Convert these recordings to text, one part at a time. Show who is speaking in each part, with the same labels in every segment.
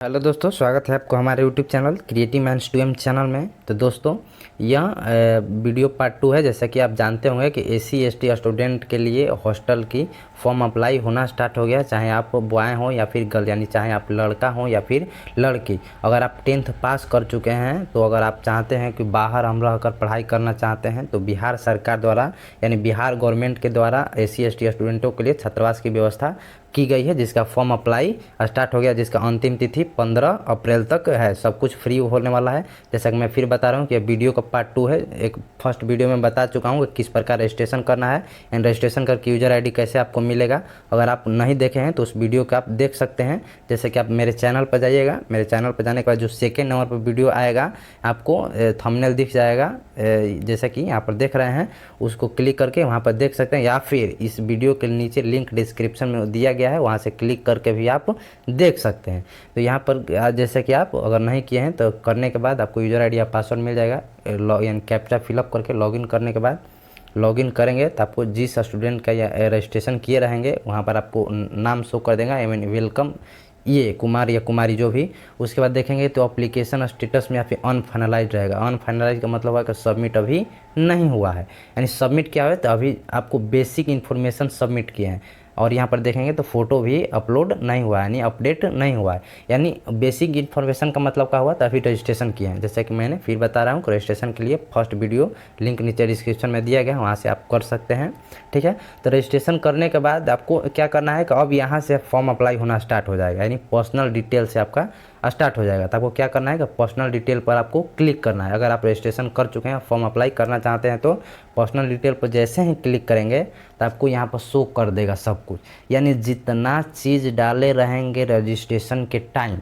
Speaker 1: Hello दोस्तों, स्वागत है आपको हमारे YouTube channel creative minds 2M channel में। तो दोस्तों, यह वीडियो पार्ट 2 है। जैसा कि आप जानते होंगे कि SC ST स्टूडेंट के लिए हॉस्टल की फॉर्म अप्लाई होना स्टार्ट हो गया। चाहे आप बॉय हो या फिर गर्ल, यानी चाहे आप लड़का हो या फिर लड़की। अगर आप 10th पास कर चुके हैं तो अगर आप चाहते हैं कि बाहर हम रहकर पढ़ाई करना चाहते हैं तो बिहार सरकार द्वारा यानी बिहार गवर्नमेंट के द्वारा SC ST स्टूडेंटों के लिए छात्रावास की व्यवस्था की गई है, जिसका फॉर्म अप्लाई स्टार्ट हो गया, जिसका अंतिम तिथि 15 अप्रैल तक है। सब कुछ फ्री होने वाला है। जैसा कि मैं फिर बता रहा हूँ कि वीडियो का पार्ट 2 है। एक फर्स्ट वीडियो में बता चुका हूँ कि किस प्रकार रजिस्ट्रेशन करना है एंड रजिस्ट्रेशन करके यूजर आईडी कैसे आपको मिलेगा। अगर आप नहीं देखे हैं तो उस वीडियो को आप देख सकते हैं। जैसे कि आप मेरे चैनल पर जाइएगा, मेरे चैनल पर जाने के बाद जो सेकेंड नंबर पर वीडियो आएगा आपको थंबनेल दिख जाएगा, जैसे कि यहाँ पर देख रहे हैं, उसको क्लिक करके वहाँ पर देख सकते हैं, या फिर इस वीडियो के नीचे लिंक डिस्क्रिप्शन में दिया गया है, वहाँ से क्लिक करके भी आप देख सकते हैं। तो यहाँ पर जैसे कि आप अगर नहीं किए हैं तो करने के बाद आपको यूज़र आईडी या पासवर्ड मिल जाएगा। यानी कैप्चा फिलअप करके लॉगिन करने के बाद लॉगिन करेंगे तो आपको जिस स्टूडेंट का या रजिस्ट्रेशन किए रहेंगे वहाँ पर आपको नाम शो कर देगा, आई मीन वेलकम, ये कुमार या कुमारी जो भी। उसके बाद देखेंगे तो एप्लीकेशन स्टेटस में या फिर अनफाइनलाइज रहेगा। अनफाइनलाइज का मतलब है कि सबमिट अभी नहीं हुआ है। यानी सबमिट क्या है तो अभी आपको बेसिक इन्फॉर्मेशन सबमिट किए हैं, और यहाँ पर देखेंगे तो फ़ोटो भी अपलोड नहीं हुआ है, यानी अपडेट नहीं हुआ है। यानी बेसिक इन्फॉर्मेशन का मतलब क्या हुआ तो अभी रजिस्ट्रेशन किए हैं। जैसे कि मैंने फिर बता रहा हूँ, रजिस्ट्रेशन के लिए फर्स्ट वीडियो लिंक नीचे डिस्क्रिप्शन में दिया गया है, वहाँ से आप कर सकते हैं। ठीक है, तो रजिस्ट्रेशन करने के बाद आपको क्या करना है कि अब यहाँ से फॉर्म अप्लाई होना स्टार्ट हो जाएगा, यानी पर्सनल डिटेल से आपका स्टार्ट हो जाएगा। तो आपको क्या करना है कि पर्सनल डिटेल पर आपको क्लिक करना है। अगर आप रजिस्ट्रेशन कर चुके हैं, फॉर्म अप्लाई करना चाहते हैं तो पर्सनल डिटेल पर जैसे ही क्लिक करेंगे तो आपको यहाँ पर शो कर देगा सब कुछ। यानी जितना चीज़ डाले रहेंगे रजिस्ट्रेशन के टाइम,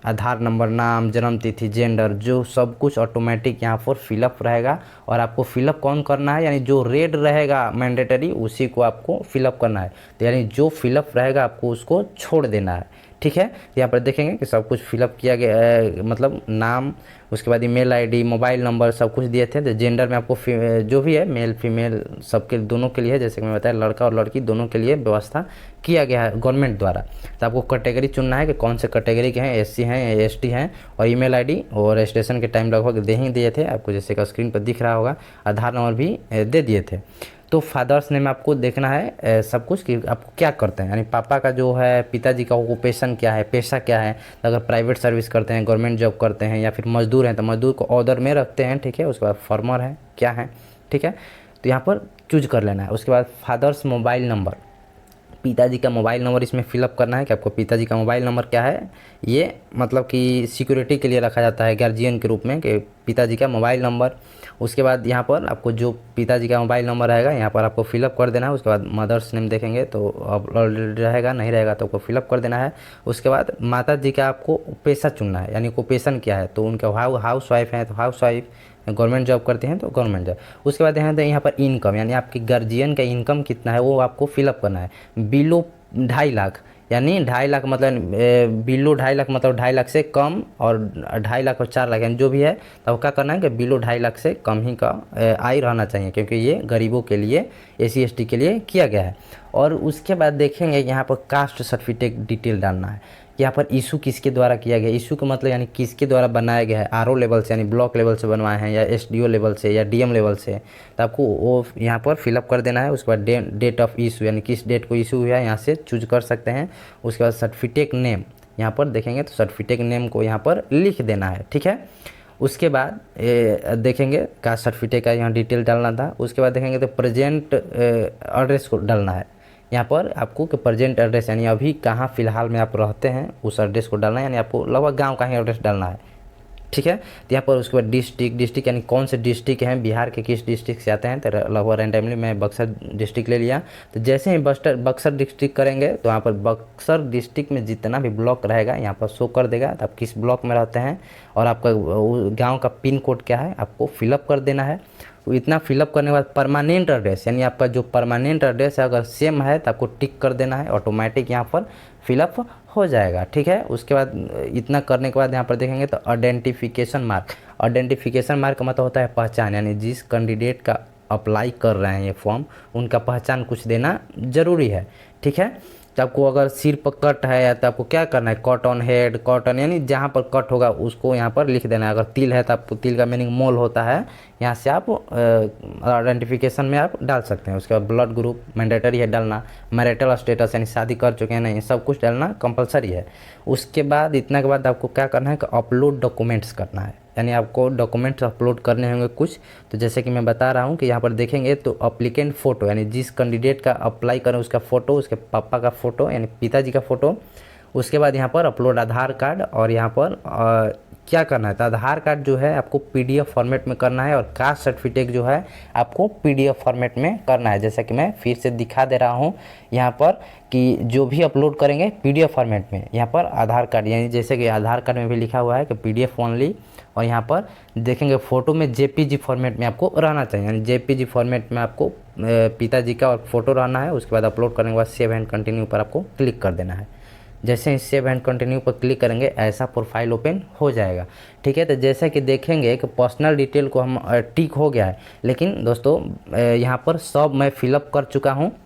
Speaker 1: आधार नंबर, नाम, जन्म तिथि, जेंडर, जो सब कुछ ऑटोमेटिक यहाँ पर फिलअप रहेगा। और आपको फिलअप कौन करना है, यानी जो रेड रहेगा मैंडेटरी उसी को आपको फिलअप करना है। तो यानी जो फिलअप रहेगा आपको उसको छोड़ देना है। ठीक है, यहाँ पर देखेंगे कि सब कुछ फिलअप किया गया है, मतलब नाम, उसके बाद ईमेल आईडी, मोबाइल नंबर सब कुछ दिए थे। तो जेंडर में आपको जो भी है मेल फीमेल सबके दोनों के लिए, जैसे कि मैं बताया, लड़का और लड़की दोनों के लिए व्यवस्था किया गया है गवर्नमेंट द्वारा। तो आपको कैटेगरी चुनना है कि कौन से कैटेगरी के हैं, SC हैं या ST हैं, और ईमेल आईडी और रजिस्ट्रेशन के टाइम लगभग दे ही दिए थे आपको, जैसे कि स्क्रीन पर दिख रहा होगा। आधार नंबर भी दे दिए थे। तो फादर्स नेम आपको देखना है सब कुछ कि आपको क्या करते हैं, यानी पापा का जो है, पिताजी का ऑक्यूपेशन क्या है, पेशा क्या है। तो अगर प्राइवेट सर्विस करते हैं, गवर्नमेंट जॉब करते हैं, या फिर मजदूर हैं तो मजदूर को ऑर्डर में रखते हैं। ठीक है, उसके बाद फार्मर है क्या है। ठीक है, तो यहाँ पर चूज कर लेना है। उसके बाद फादर्स मोबाइल नंबर, पिताजी का मोबाइल नंबर इसमें फिलअप करना है कि आपको पिताजी का मोबाइल नंबर क्या है। ये मतलब कि सिक्योरिटी के लिए रखा जाता है गार्जियन के रूप में, कि पिताजी का मोबाइल नंबर। उसके बाद यहाँ पर आपको जो पिताजी का मोबाइल नंबर रहेगा यहाँ पर आपको फिलअप कर देना है। उसके बाद मदर्स नेम देखेंगे तो अब ऑलरेडी रहेगा, नहीं रहेगा तो आपको फिलअप कर देना है। उसके बाद माता जी का आपको पेशा चुनना है, यानी ऑक्यूपेशन क्या है। तो उनका हाउस वाइफ है तो हाउस वाइफ, गवर्नमेंट जॉब करते हैं तो गवर्नमेंट जॉब। उसके बाद यहाँ पर इनकम, यानी आपके गार्जियन का इनकम कितना है वो आपको फिलअप करना है। बिलो 2.5 लाख, यानी 2.5 लाख मतलब बिलो 2.5 लाख मतलब 2.5 लाख से कम, और 2.5 लाख और 4 लाख यानी जो भी है, तब क्या करना है कि बिलो 2.5 लाख से कम ही का आय रहना चाहिए, क्योंकि ये गरीबों के लिए, SC ST के लिए किया गया है। और उसके बाद देखेंगे यहाँ पर कास्ट सर्टिफिकेट डिटेल डालना है। यहाँ पर इशू किसके द्वारा किया गया, इशू का मतलब यानी किसके द्वारा बनाया गया है। RO लेवल से, यानी ब्लॉक लेवल से बनवाए हैं, या SDO लेवल से, या DM लेवल से। तो आपको वो यहाँ पर फिलअप कर देना है। उसके बाद डेट ऑफ इशू, यानी किस डेट को इशू हुआ है यहाँ से चूज कर सकते हैं। उसके बाद सर्टिफिकेट नेम, यहाँ पर देखेंगे तो सर्टिफिकेट नेम को यहाँ पर लिख देना है। ठीक है, उसके बाद देखेंगे कास्ट सर्टिफिकेट का यहाँ डिटेल डालना था। उसके बाद देखेंगे तो प्रेजेंट एड्रेस को डालना है। यहाँ पर आपको कि प्रेजेंट एड्रेस, यानी अभी कहाँ फ़िलहाल में आप रहते हैं उस एड्रेस को डालना है, यानी आपको लगभग गांव का ही एड्रेस डालना है। ठीक है, तो यहाँ पर उसके बाद डिस्ट्रिक्ट यानी कौन से डिस्ट्रिक्ट हैं, बिहार के किस डिस्ट्रिक्ट से आते हैं। तो लगभग रैंडमली मैं बक्सर डिस्ट्रिक्ट ले लिया। तो जैसे ही बक्सर डिस्ट्रिक्ट करेंगे तो यहाँ पर बक्सर डिस्ट्रिक्ट में जितना भी ब्लॉक रहेगा यहाँ पर शो कर देगा। तो आप किस ब्लॉक में रहते हैं और आपका गाँव का पिन कोड क्या है आपको फिलअप कर देना है। तो इतना फिलअप करने के बाद परमानेंट एड्रेस, यानी आपका जो परमानेंट एड्रेस है अगर सेम है तो आपको टिक कर देना है, ऑटोमेटिक यहाँ पर फिलअप हो जाएगा। ठीक है, उसके बाद इतना करने के बाद यहाँ पर देखेंगे तो आइडेंटिफिकेशन मार्क, आइडेंटिफिकेशन मार्क का मतलब होता है पहचान, यानी जिस कैंडिडेट का अप्लाई कर रहे हैं ये फॉर्म, उनका पहचान कुछ देना ज़रूरी है। ठीक है, तो आपको अगर सिर पर कट है तो आपको क्या करना है, कट ऑन हेड, कॉटन, यानी जहाँ पर कट होगा उसको यहाँ पर लिख देना है। अगर तिल है तो आपको तिल का मीनिंग मोल होता है, यहाँ से आप आइडेंटिफिकेशन में आप डाल सकते हैं। उसके बाद ब्लड ग्रुप मैंडेटरी है डालना, मैरिटल स्टेटस यानी शादी कर चुके हैं नहीं, सब कुछ डालना कंपलसरी है। उसके बाद इतना के बाद आपको क्या करना है कि अपलोड डॉक्यूमेंट्स करना है, यानी आपको डॉक्यूमेंट्स अपलोड करने होंगे कुछ। तो जैसे कि मैं बता रहा हूँ कि यहाँ पर देखेंगे तो अप्लीकेंट फ़ोटो, यानी जिस कैंडिडेट का अप्लाई करें उसका फ़ोटो, उसके पापा का फ़ोटो यानी पिताजी का फ़ोटो। उसके बाद यहाँ पर अपलोड आधार कार्ड, और यहाँ पर क्या करना है तो आधार कार्ड जो है आपको पीडीएफ फॉर्मेट में करना है, और कास्ट सर्टिफिकेट जो है आपको पीडीएफ फॉर्मेट में करना है। जैसा कि मैं फिर से दिखा दे रहा हूँ यहाँ पर कि जो भी अपलोड करेंगे पीडीएफ फॉर्मेट में, यहाँ पर आधार कार्ड, यानी जैसे कि आधार कार्ड में भी लिखा हुआ है कि पीडीएफ ओनली, और यहाँ पर देखेंगे फ़ोटो में जेपीजी फॉर्मेट में आपको रहना चाहिए, यानी जेपीजी फॉर्मेट में आपको पिताजी का और फोटो रहना है। उसके बाद अपलोड करने के बाद सेव एंड कंटिन्यू पर आपको क्लिक कर देना है। जैसे ही सेव एंड कंटिन्यू पर क्लिक करेंगे ऐसा प्रोफाइल ओपन हो जाएगा। ठीक है, तो जैसे कि देखेंगे कि पर्सनल डिटेल को हम टिक हो गया है, लेकिन दोस्तों यहाँ पर सब मैं फिलअप कर चुका हूँ,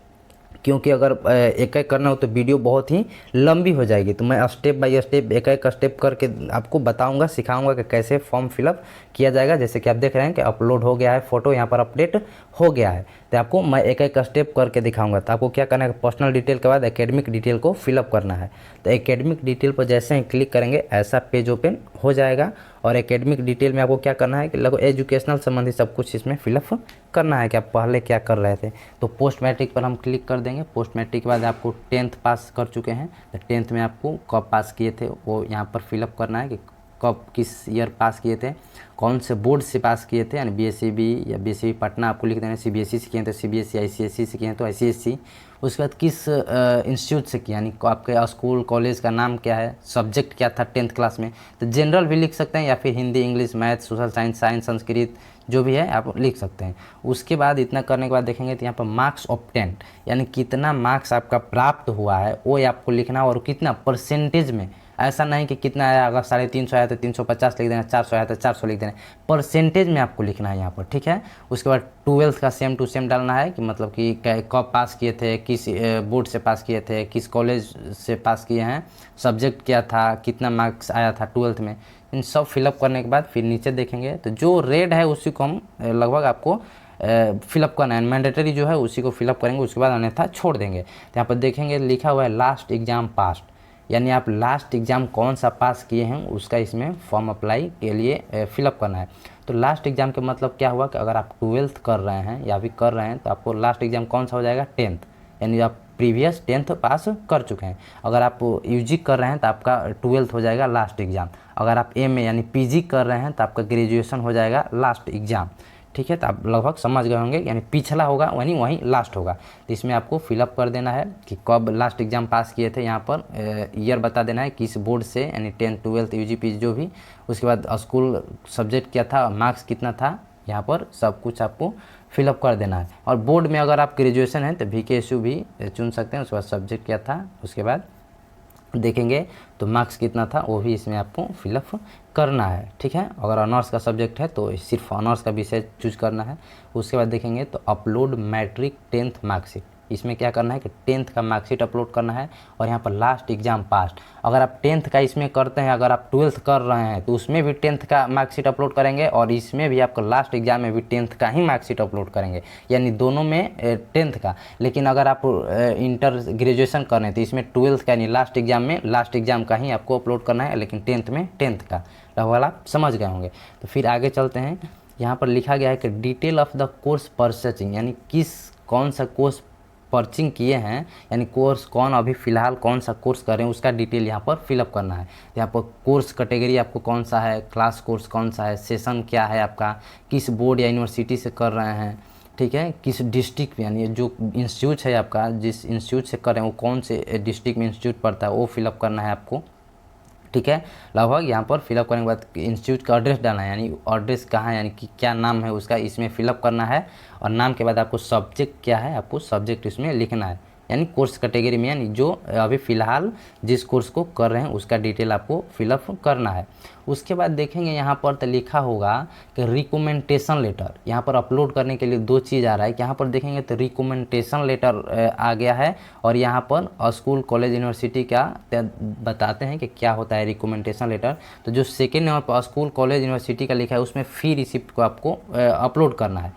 Speaker 1: क्योंकि अगर एक एक करना हो तो वीडियो बहुत ही लंबी हो जाएगी। तो मैं स्टेप बाय स्टेप एक एक स्टेप करके आपको बताऊंगा, सिखाऊंगा कि कैसे फॉर्म फिलअप किया जाएगा। जैसे कि आप देख रहे हैं कि अपलोड हो गया है, फ़ोटो यहाँ पर अपडेट हो गया है, तो आपको मैं एक एक स्टेप करके दिखाऊंगा। तो आपको क्या करना है, पर्सनल डिटेल के बाद एकेडमिक डिटेल को फिलअप करना है। तो एकेडमिक डिटेल पर जैसे ही क्लिक करेंगे ऐसा पेज ओपन हो जाएगा, और एकेडमिक डिटेल में आपको क्या करना है कि लगभग एजुकेशनल संबंधी सब कुछ इसमें फिलअप करना है कि आप पहले क्या कर रहे थे। तो पोस्ट मैट्रिक पर हम क्लिक कर देंगे। पोस्ट मैट्रिक के बाद आपको 10th पास कर चुके हैं, तो 10th में आपको कब पास किए थे वो यहाँ पर फिलअप करना है कि कब किस ईयर पास किए थे, कौन से बोर्ड से पास किए थे, यानी बीएससीबी या बीएससीबी पटना आपको लिख देना है। सीबीएसई से किए हैं तो सीबीएसई, आईसीएसई से किए हैं तो आईसीएसई। उसके बाद किस इंस्टीट्यूट से किया, यानी आपके स्कूल कॉलेज का नाम क्या है, सब्जेक्ट क्या था 10th क्लास में, तो जनरल भी लिख सकते हैं या फिर Hindi, English, math, social science, Sanskrit जो भी है आप लिख सकते हैं। उसके बाद इतना करने के बाद देखेंगे तो यहाँ पर मार्क्स ऑब्टेन्ड, यानी कितना मार्क्स आपका प्राप्त हुआ है वो आपको लिखना, और कितना परसेंटेज में। ऐसा नहीं कि कितना आया, अगर 350 आया तो 350 लिख देना, 400 आया तो 400 लिख देना, परसेंटेज में आपको लिखना है यहाँ पर। ठीक है, उसके बाद 12th का सेम टू सेम डालना है कि मतलब कि कब पास किए थे, किस बोर्ड से पास किए थे, किस कॉलेज से पास किए हैं, सब्जेक्ट क्या था, कितना मार्क्स आया था 12th में। इन सब फिलअप करने के बाद फिर नीचे देखेंगे तो जो रेड है उसी को हम लगभग आपको फिलअप करना है, मैंडेटरी जो है उसी को फिलअप करेंगे, उसके बाद अन्यथा छोड़ देंगे। तो यहाँ पर देखेंगे लिखा हुआ है लास्ट एग्ज़ाम पास्ट, यानी आप लास्ट एग्ज़ाम कौन सा पास किए हैं उसका इसमें फॉर्म अप्लाई के लिए फिलअप करना है। तो लास्ट एग्ज़ाम का मतलब क्या हुआ कि अगर आप 12th कर रहे हैं या भी कर रहे हैं तो आपको लास्ट एग्ज़ाम कौन सा हो जाएगा, 10th, यानी आप प्रीवियस 10th पास कर चुके हैं। अगर आप यूजी कर रहे हैं तो आपका 12th हो जाएगा लास्ट एग्ज़ाम। अगर आप एमए यानी पीजी कर रहे हैं तो आपका ग्रेजुएशन हो जाएगा लास्ट एग्ज़ाम। ठीक है, तो आप लगभग समझ गए होंगे, यानी पिछला होगा वहीं वहीं लास्ट होगा। तो इसमें आपको फिलअप कर देना है कि कब लास्ट एग्ज़ाम पास किए थे, यहाँ पर ईयर बता देना है किस बोर्ड से, यानी 10th 12th यूजी पीजी जो भी। उसके बाद स्कूल सब्जेक्ट क्या था, मार्क्स कितना था, यहाँ पर सब कुछ आपको फिलअप कर देना है। और बोर्ड में अगर आप ग्रेजुएशन हैं तो VKSU भी चुन सकते हैं। उसके बाद सब्जेक्ट क्या था, उसके बाद देखेंगे तो मार्क्स कितना था वो भी इसमें आपको फिलअप करना है। ठीक है, अगर ऑनर्स का सब्जेक्ट है तो सिर्फ ऑनर्स का विषय चूज करना है। उसके बाद देखेंगे तो अपलोड मैट्रिक 10th मार्कशीट, इसमें क्या करना है कि 10th का मार्कशीट अपलोड करना है, और यहाँ पर लास्ट एग्ज़ाम पास। अगर आप 10th का इसमें करते हैं, अगर आप 12th कर रहे हैं तो उसमें भी 10th का मार्कशीट अपलोड करेंगे, और इसमें भी आपका लास्ट एग्ज़ाम में भी 10th का ही मार्कशीट अपलोड करेंगे, यानी दोनों में 10th का। लेकिन अगर आप इंटर ग्रेजुएशन कर रहे हैं तो इसमें 12th का यानी लास्ट एग्ज़ाम में लास्ट एग्ज़ाम का ही आपको अपलोड करना है, लेकिन 10th में 10th का। लगभग आप समझ गए होंगे। तो फिर आगे चलते हैं, यहाँ पर लिखा गया है कि detail of the course purchasing, यानी कौन सा कोर्स पर्चिंग किए हैं, यानी कोर्स कौन अभी फ़िलहाल कौन सा कोर्स कर रहे हैं उसका डिटेल यहाँ पर फिलअप करना है। यहाँ पर कोर्स कैटेगरी आपको कौन सा है, क्लास कोर्स कौन सा है, सेशन क्या है आपका, किस बोर्ड या यूनिवर्सिटी से कर रहे हैं, ठीक है, किस डिस्ट्रिक्ट में, यानी जो इंस्टीट्यूट है आपका, जिस इंस्टीट्यूट से कर रहे हैं वो कौन से डिस्ट्रिक्ट में इंस्टीट्यूट पड़ता है वो फिलअप करना है आपको। ठीक है, लगभग यहाँ पर फिलअप करने के बाद इंस्टीट्यूट का एड्रेस डालना है, यानी एड्रेस कहाँ है, यानी कि क्या नाम है उसका इसमें फिलअप करना है। और नाम के बाद आपको सब्जेक्ट क्या है, आपको सब्जेक्ट इसमें लिखना है, यानी कोर्स कैटेगरी में, यानी जो अभी फ़िलहाल जिस कोर्स को कर रहे हैं उसका डिटेल आपको फिलअप करना है। उसके बाद देखेंगे यहाँ पर तो लिखा होगा कि रिकमेंडेशन लेटर, यहाँ पर अपलोड करने के लिए दो चीज़ आ रहा है। यहाँ पर देखेंगे तो रिकमेंडेशन लेटर आ गया है, और यहाँ पर स्कूल कॉलेज यूनिवर्सिटी का बताते हैं कि क्या होता है रिकमेंडेशन लेटर। तो जो सेकेंड नंबर पर स्कूल कॉलेज यूनिवर्सिटी का लिखा है उसमें फ़ी रिसिप्ट को आपको अपलोड करना है,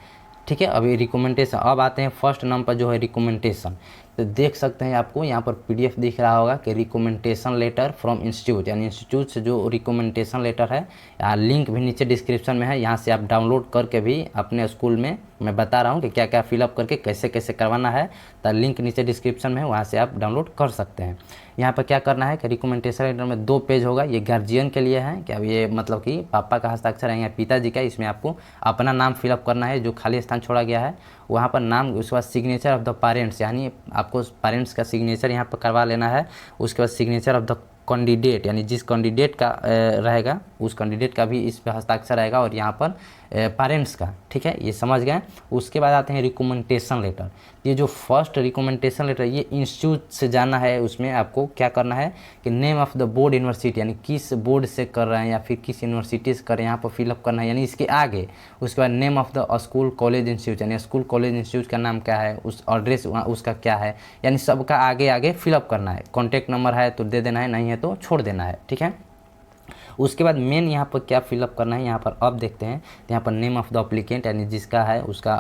Speaker 1: ठीक है। अभी रिकमेंडेशन, अब आते हैं फर्स्ट नंबर पर जो है रिकमेंडेशन। तो देख सकते हैं आपको यहाँ पर पीडीएफ दिख रहा होगा कि रिकमेंडेशन लेटर फ्रॉम इंस्टीट्यूट, यानी इंस्टीट्यूट से जो रिकमेंडेशन लेटर है, लिंक भी नीचे डिस्क्रिप्शन में है, यहाँ से आप डाउनलोड करके भी अपने स्कूल में, मैं बता रहा हूँ कि क्या क्या फिलअप करके कैसे कैसे करवाना है, तो लिंक नीचे डिस्क्रिप्शन में है, वहाँ से आप डाउनलोड कर सकते हैं। यहाँ पर क्या करना है कि रिकमेंडेशन लेटर में 2 पेज होगा, ये गार्जियन के लिए है कि अब ये मतलब कि पापा का हस्ताक्षर है या पिताजी का, इसमें आपको अपना नाम फिलअप करना है जो खाली स्थान छोड़ा गया है वहाँ पर नाम, उसके बाद सिग्नेचर ऑफ द पेरेंट्स, यानी आपको पेरेंट्स का सिग्नेचर यहाँ पर करवा लेना है। उसके बाद सिग्नेचर ऑफ द कैंडिडेट, यानी जिस कैंडिडेट का रहेगा उस कैंडिडेट का भी इस पर हस्ताक्षर रहेगा, और यहाँ पर पेरेंट्स का, ठीक है, ये समझ गए। उसके बाद आते हैं रिकमेंडेशन लेटर। ये जो फर्स्ट रिकमेंडेशन लेटर, ये इंस्टीट्यूट से जाना है, उसमें आपको क्या करना है कि name of the board university, यानी किस बोर्ड से कर रहे हैं या फिर किस यूनिवर्सिटी से कर रहे हैं, यहाँ पर फिलअप करना है, यानी इसके आगे। उसके बाद name of the school college institute, यानी स्कूल कॉलेज इंस्टीट्यूट का नाम क्या है, उस एड्रेस उसका क्या है, यानी सबका आगे आगे फिलअप करना है। कॉन्टैक्ट नंबर है तो दे देना है, नहीं है तो छोड़ देना है, ठीक है। उसके बाद मेन यहाँ पर क्या फिलअप करना है, यहाँ पर अब देखते हैं। तो यहाँ पर नेम ऑफ द एप्लीकेंट, यानी जिसका है उसका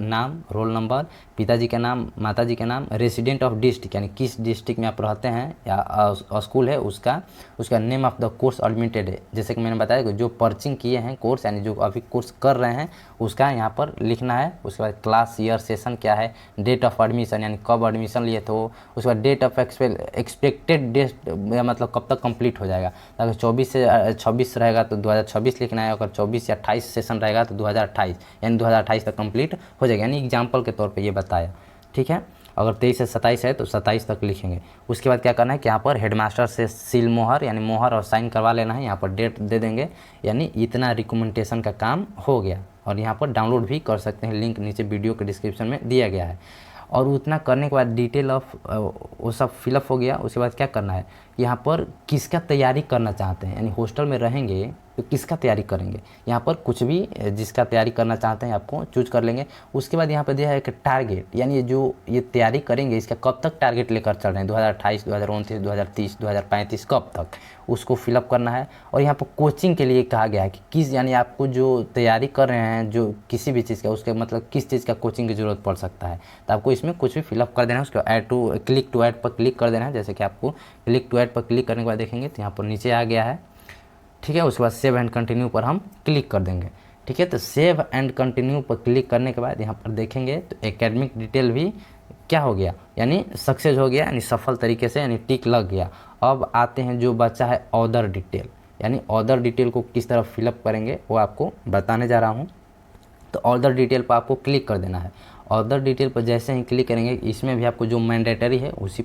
Speaker 1: नाम, रोल नंबर, पिताजी का नाम, माताजी का नाम, रेसिडेंट ऑफ डिस्ट्रिक्ट, यानी किस डिस्ट्रिक्ट में आप रहते हैं या स्कूल है उसका, उसका name of the course admitted है, जैसे कि मैंने बताया कि जो पर्चिंग किए हैं कोर्स, यानी जो अभी कोर्स कर रहे हैं उसका यहाँ पर लिखना है। उसके बाद क्लास ईयर सेशन क्या है, डेट ऑफ एडमिशन, यानी कब एडमिशन लिए थे, उसके बाद डेट ऑफ एक्सपेक्टेड डेट, मतलब कब तक कंप्लीट हो जाएगा। अगर 24 से 26 रहेगा तो 2026 लिखना है, अगर 24 या 28 सेशन रहेगा तो 2028, यानी 2028 तक कंप्लीट हो जाएगा, यानी एग्जाम्पल के तौर पे ये बताया, ठीक है। अगर 23 से 27 है तो 27 तक लिखेंगे। उसके बाद क्या करना है कि यहाँ पर हेडमास्टर से सील मोहर, यानी मोहर और साइन करवा लेना है, यहाँ पर डेट दे देंगे, यानी इतना रिकमेंडेशन का काम हो गया। और यहाँ पर डाउनलोड भी कर सकते हैं, लिंक नीचे वीडियो के डिस्क्रिप्शन में दिया गया है। और उतना करने के बाद डिटेल ऑफ वो सब फिलअप हो गया। उसके बाद क्या करना है, यहाँ पर किसका तैयारी करना चाहते हैं, यानी हॉस्टल में रहेंगे तो किसका तैयारी करेंगे, यहाँ पर कुछ भी जिसका तैयारी करना चाहते हैं आपको चूज कर लेंगे। उसके बाद यहाँ पर दिया है कि टारगेट, यानी जो ये तैयारी करेंगे इसका कब तक टारगेट लेकर चल रहे हैं, 2028, 2029, 2030, 2035, कब तक, उसको फिलअप करना है। और यहाँ पर कोचिंग के लिए कहा गया है कि किस, यानी आपको जो तैयारी कर रहे हैं जो किसी भी चीज़ का, उसके मतलब किस चीज़ का कोचिंग की ज़रूरत पड़ सकता है, तो आपको इसमें कुछ भी फिलअप कर देना है। उसको क्लिक टू ऐड पर क्लिक कर देना है। जैसे कि आपको क्लिक टू ऐड पर क्लिक करने के बाद देखेंगे तो यहाँ पर नीचे आ गया है, ठीक है। उसके बाद सेव एंड कंटिन्यू पर हम क्लिक कर देंगे, ठीक है। तो सेव एंड कंटिन्यू पर क्लिक करने के बाद यहाँ पर देखेंगे तो एकेडमिक डिटेल भी क्या हो गया, यानी सक्सेस हो गया, यानी सफल तरीके से, यानी टिक लग गया। अब आते हैं जो बचा है अदर डिटेल, यानी अदर डिटेल को किस तरह फिलअप करेंगे वो आपको बताने जा रहा हूँ। तो अदर डिटेल पर आपको क्लिक कर देना है। अदर डिटेल पर जैसे ही क्लिक करेंगे इसमें भी आपको जो मैंडेटरी है उसी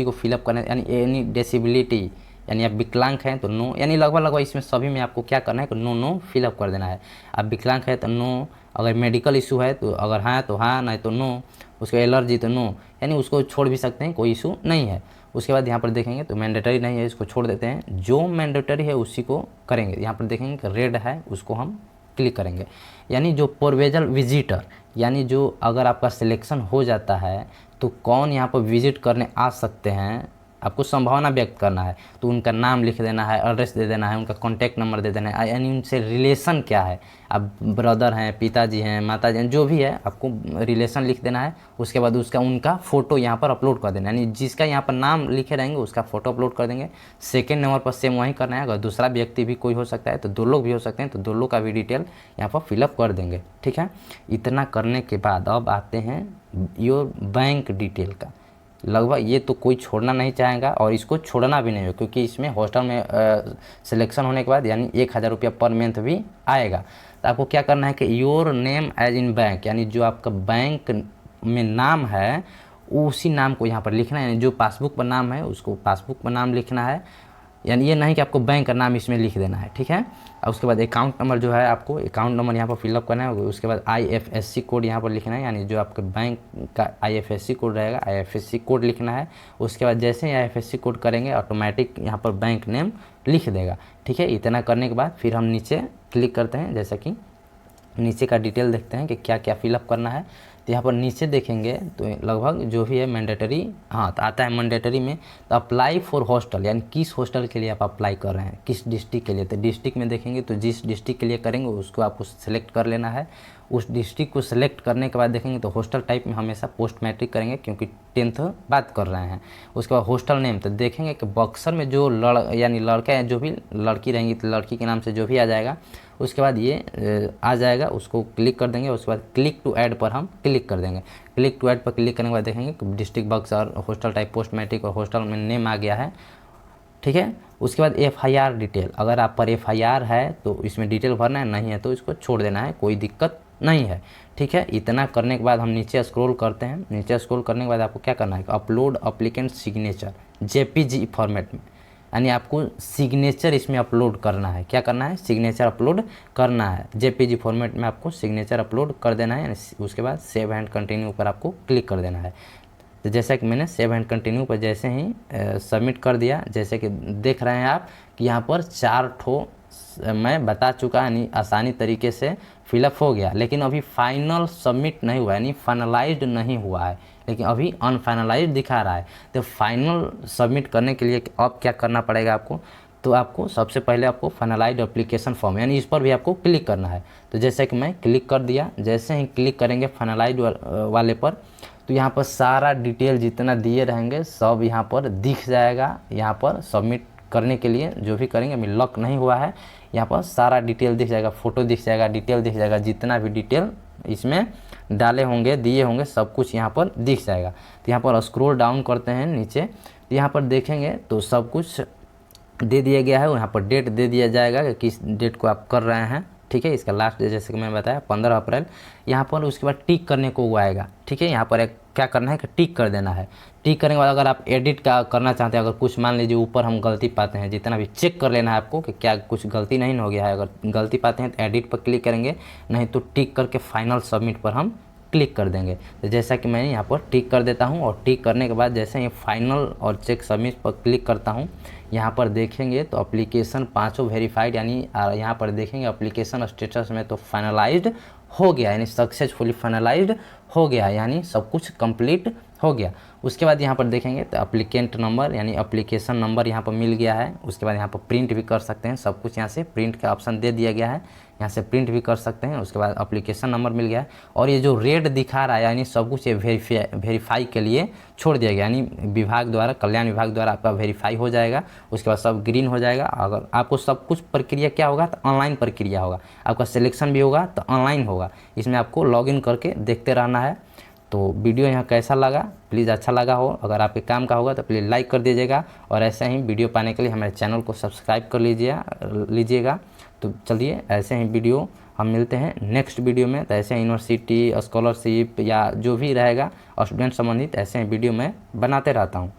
Speaker 1: को फिलअप करना है, यानी एनी डिसेबिलिटी, यानी आप विकलांग हैं तो नो, यानी लगभग इसमें सभी में आपको क्या करना है कि नो फिलअप कर देना है। आप विकलांग है तो नो, अगर मेडिकल इशू है तो अगर हाँ तो हाँ, नहीं तो नो, उसका एलर्जी तो नो, यानी उसको छोड़ भी सकते हैं, कोई इशू नहीं है। उसके बाद यहाँ पर देखेंगे तो मैंडेटरी नहीं है, इसको छोड़ देते हैं। जो मैंडेटरी है उसी को करेंगे। यहाँ पर देखेंगे कि रेड है उसको हम क्लिक करेंगे, यानी जो प्रोविजनल विजिटर, यानी जो अगर आपका सिलेक्शन हो जाता है तो कौन यहाँ पर विजिट करने आ सकते हैं, आपको संभावना व्यक्त करना है, तो उनका नाम लिख देना है, एड्रेस दे देना है, उनका कॉन्टैक्ट नंबर दे देना है, यानी उनसे रिलेशन क्या है, आप ब्रदर हैं, पिताजी हैं, माताजी हैं, जो भी है आपको रिलेशन लिख देना है। उसके बाद उनका फ़ोटो यहाँ पर अपलोड कर देना है, यानी जिसका यहाँ पर नाम लिखे रहेंगे उसका फ़ोटो अपलोड कर देंगे। सेकेंड नंबर पर सेम वही करना है, अगर दूसरा व्यक्ति भी कोई हो सकता है तो 2 लोग भी हो सकते हैं, तो 2 लोग का भी डिटेल यहाँ पर फिलअप कर देंगे, ठीक है। इतना करने के बाद अब आते हैं योर बैंक डिटेल का। लगभग ये तो कोई छोड़ना नहीं चाहेगा और इसको छोड़ना भी नहीं हो, क्योंकि इसमें हॉस्टल में सिलेक्शन होने के बाद यानी 1000 रुपया पर मंथ भी आएगा। तो आपको क्या करना है कि your name as in bank, यानी जो आपका बैंक में नाम है उसी नाम को यहाँ पर लिखना है, यानी जो पासबुक पर नाम है उसको पासबुक पर नाम लिखना है, यानी ये नहीं कि आपको बैंक का नाम इसमें लिख देना है, ठीक है। और उसके बाद अकाउंट नंबर जो है आपको अकाउंट नंबर यहाँ पर फिलअप करना है। उसके बाद IFSC कोड यहाँ पर लिखना है, यानी जो आपके बैंक का IFSC कोड रहेगा IFSC कोड लिखना है। उसके बाद जैसे ही IFSC कोड करेंगे ऑटोमेटिक यहाँ पर बैंक नेम लिख देगा, ठीक है। इतना करने के बाद फिर हम नीचे क्लिक करते हैं, जैसा कि नीचे का डिटेल देखते हैं कि क्या क्या फिलअप करना है। तो यहाँ पर नीचे देखेंगे तो लगभग जो भी है मैंडेटरी, हाँ तो आता है मैंडेटरी में। तो अप्लाई फॉर हॉस्टल, यानी किस हॉस्टल के लिए आप अप्लाई कर रहे हैं, किस डिस्ट्रिक्ट के लिए। तो डिस्ट्रिक्ट में देखेंगे तो जिस डिस्ट्रिक्ट के लिए करेंगे उसको आपको सेलेक्ट कर लेना है। उस डिस्ट्रिक्ट को सेलेक्ट करने के बाद देखेंगे तो हॉस्टल टाइप में हमेशा पोस्ट मैट्रिक करेंगे, क्योंकि 10th बात कर रहे हैं। उसके बाद हॉस्टल नेम, तो देखेंगे कि बक्सर में जो यानी लड़का है, जो भी लड़की रहेंगी तो लड़की के नाम से जो भी आ जाएगा, उसके बाद ये आ जाएगा, उसको क्लिक कर देंगे। उसके बाद क्लिक टू ऐड पर हम क्लिक कर देंगे। क्लिक टू ऐड पर क्लिक करने के बाद देखेंगे कि district Buxar, hostel type post matric और हॉस्टल में नेम आ गया है, ठीक है। उसके बाद FIR डिटेल, अगर आप पर FIR है तो इसमें डिटेल भरना है, नहीं है तो इसको छोड़ देना है, कोई दिक्कत नहीं है, ठीक है। इतना करने के बाद हम नीचे स्क्रॉल करते हैं। नीचे स्क्रॉल करने के बाद आपको क्या करना है, upload applicant signature JPG format में, यानी आपको सिग्नेचर इसमें अपलोड करना है। क्या करना है, सिग्नेचर अपलोड करना है। JPG फॉर्मेट में आपको सिग्नेचर अपलोड कर देना है। उसके बाद सेव एंड कंटिन्यू पर आपको क्लिक कर देना है। तो जैसा कि मैंने सेव एंड कंटिन्यू पर जैसे ही सबमिट कर दिया, जैसे कि देख रहे हैं आप कि यहाँ पर 4 ठो मैं बता चुका, यानी आसानी तरीके से फिलअप हो गया। लेकिन अभी फाइनल सबमिट नहीं हुआ, यानी फाइनलाइज्ड नहीं हुआ है, लेकिन अभी अनफाइनलाइज्ड दिखा रहा है। तो फाइनल सबमिट करने के लिए अब क्या करना पड़ेगा आपको, तो आपको सबसे पहले आपको फाइनलाइज्ड एप्लीकेशन फॉर्म, यानी इस पर भी आपको क्लिक करना है। तो जैसे कि मैं क्लिक कर दिया, जैसे ही क्लिक करेंगे फाइनलाइज्ड वाले पर, तो यहाँ पर सारा डिटेल जितना दिए रहेंगे सब यहाँ पर दिख जाएगा। यहाँ पर सबमिट करने के लिए जो भी करेंगे, अभी लॉक नहीं हुआ है, यहाँ पर सारा डिटेल दिख जाएगा, फ़ोटो दिख जाएगा, डिटेल दिख जाएगा, जितना भी डिटेल इसमें डाले होंगे, दिए होंगे, सब कुछ यहाँ पर दिख जाएगा। तो यहाँ पर स्क्रॉल डाउन करते हैं नीचे, तो यहाँ पर देखेंगे तो सब कुछ दे दिया गया है। यहाँ पर डेट दे दिया जाएगा कि किस डेट को आप कर रहे हैं, ठीक है। इसका लास्ट डेट जैसे कि मैं बताया 15 अप्रैल। यहाँ पर उसके बाद टिक करने को वो आएगा, ठीक है। यहाँ पर एक क्या करना है कि टिक कर देना है। टिक करने के बाद अगर आप एडिट का करना चाहते हैं, अगर कुछ मान लीजिए ऊपर हम गलती पाते हैं, जितना भी चेक कर लेना है आपको कि क्या कुछ गलती नहीं हो गया है। अगर गलती पाते हैं तो एडिट पर क्लिक करेंगे, नहीं तो टिक करके फाइनल सबमिट पर हम क्लिक कर देंगे। तो जैसा कि मैं यहाँ पर टिक कर देता हूँ, और टिक करने के बाद जैसे ही फाइनल और चेक सबमिट पर क्लिक करता हूँ, यहाँ पर देखेंगे तो एप्लीकेशन 5 वेरीफाइड, यानी यहाँ पर देखेंगे एप्लीकेशन स्टेटस में तो फाइनलाइज्ड हो गया, यानी सक्सेसफुली फाइनलाइज्ड हो गया, यानी सब कुछ कंप्लीट हो गया। उसके बाद यहाँ पर देखेंगे तो एप्लीकेंट नंबर, यानी एप्लीकेशन नंबर यहाँ पर मिल गया है। उसके बाद यहाँ पर प्रिंट भी कर सकते हैं, सब कुछ यहाँ से प्रिंट का ऑप्शन दे दिया गया है, यहाँ से प्रिंट भी कर सकते हैं। उसके बाद एप्लीकेशन नंबर मिल गया है, और ये जो रेड दिखा रहा है यानी सब कुछ ये वेरीफाई के लिए छोड़ दिया गया, यानी विभाग द्वारा, कल्याण विभाग द्वारा आपका वेरीफाई हो जाएगा। उसके बाद सब ग्रीन हो जाएगा। अगर आपको सब कुछ प्रक्रिया क्या होगा तो ऑनलाइन प्रक्रिया होगा, आपका सिलेक्शन भी होगा तो ऑनलाइन होगा। इसमें आपको लॉगिन करके देखते रहना है। तो वीडियो यहाँ कैसा लगा, प्लीज़ अच्छा लगा हो, अगर आपके काम का होगा तो प्लीज़ लाइक कर दीजिएगा, और ऐसे ही वीडियो पाने के लिए हमारे चैनल को सब्सक्राइब कर लीजिएगा। तो चलिए ऐसे ही वीडियो हम मिलते हैं नेक्स्ट वीडियो में। तो ऐसे यूनिवर्सिटी स्कॉलरशिप या जो भी रहेगा स्टूडेंट संबंधित ऐसे ही वीडियो मैं बनाते रहता हूँ।